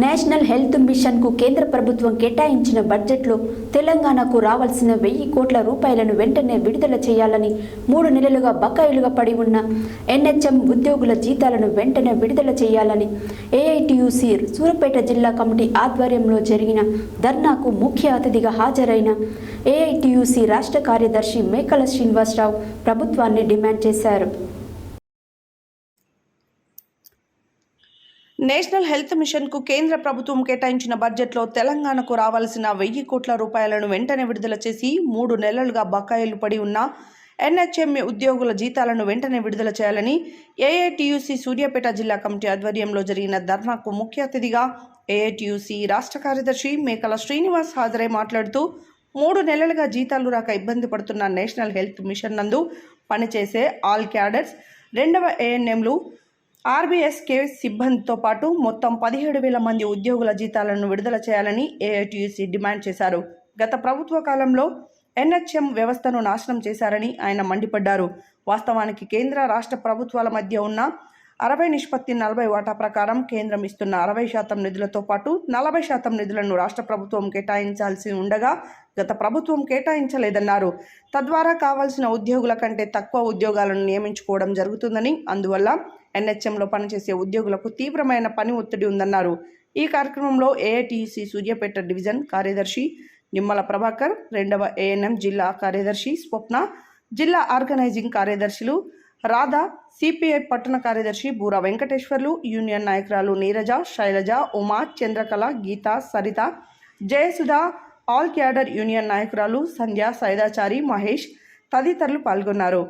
National health మిషన్కు కేంద్ర ప్రభుత్వం కేటాయించిన బడ్జెట్లో తెలంగాణకు రావాల్సిన 1000 కోట్ల రూపాయలను వెంటనే విడుదల చేయాలని 3 నెలలుగా బకాయిలుగా పడి ఉన్న ఎన్హెచ్ఎం ఉద్యోగుల జీతాలను వెంటనే విడుదల చేయాలని ఏఐటియుసి సూర్యాపేట జిల్లా కమిటీ ఆధ్వర్యంలో జరిగిన ధర్నాకు ముఖ్య అతిథిగా హాజరైన ఏఐటియుసి రాష్ట్ర కార్యదర్శి మేకల శ్రీనివాసరావు ప్రభుత్వాన్ని డిమాండ్ చేశారు. నేషనల్ హెల్త్ మిషన్కు కేంద్ర ప్రభుత్వం కేటాయించిన బడ్జెట్లో తెలంగాణకు రావాల్సిన 1000 కోట్ల రూపాయలను వెంటనే విడుదల చేసి 3 నెలలుగా బకాయిలు పడి ఉన్న ఎన్హెచ్ఎం ఉద్యోగుల జీతాలను వెంటనే విడుదల చేయాలని ఏఐటియుసి సూర్యాపేట జిల్లా కమిటీ ఆధ్వర్యంలో జరిగిన ధర్నాకు ముఖ్య అతిథిగా ఏఐటియుసి రాష్ట్ర కార్యదర్శి మేకల శ్రీనివాస్ హాజరై మాట్లాడుతూ 3 నెలలుగా జీతాలు రాక ఇబ్బంది పడుతున్న నేషనల్ హెల్త్ మిషన్ నందు పనిచేసే ఆల్ క్యాడర్స్, 2వ ఏఎన్ఎంలు, ఆర్బీఎస్కే సిబ్బందితో పాటు మొత్తం 17,000 మంది ఉద్యోగుల జీతాలను విడుదల చేయాలని ఏఐటియుసి డిమాండ్ చేశారు. గత ప్రభుత్వ కాలంలో ఎన్హెచ్ఎం వ్యవస్థను నాశనం చేశారని ఆయన మండిపడ్డారు. వాస్తవానికి కేంద్ర రాష్ట్ర ప్రభుత్వాల మధ్య ఉన్న 60:40 వాటా ప్రకారం కేంద్రం ఇస్తున్న 60% నిధులతో పాటు 40% నిధులను రాష్ట్ర ప్రభుత్వం కేటాయించాల్సి ఉండగా గత ప్రభుత్వం కేటాయించలేదన్నారు. తద్వారా కావాల్సిన ఉద్యోగుల కంటే తక్కువ ఉద్యోగాలను నియమించుకోవడం జరుగుతుందని, అందువల్ల ఎన్హెచ్ఎంలో పనిచేసే ఉద్యోగులకు తీవ్రమైన పని ఒత్తిడి ఉందన్నారు. ఈ కార్యక్రమంలో ఏఐటియుసి సూర్యాపేట డివిజన్ కార్యదర్శి నిమ్మల ప్రభాకర్, 2వ ఏఎన్ఎం జిల్లా కార్యదర్శి స్వప్న, జిల్లా ఆర్గనైజింగ్ కార్యదర్శులు రాధా, సిపిఐ పట్టణ కార్యదర్శి బూరా వెంకటేశ్వర్లు, యూనియన్ నాయకురాలు Neeraja, Sailaja, Uma, Chandrakala, Geetha, Saritha, Jayasudha, all cadre union నాయకురాలు సంధ్య, సైదాచారి, మహేష్ తదితరులు పాల్గొన్నారు.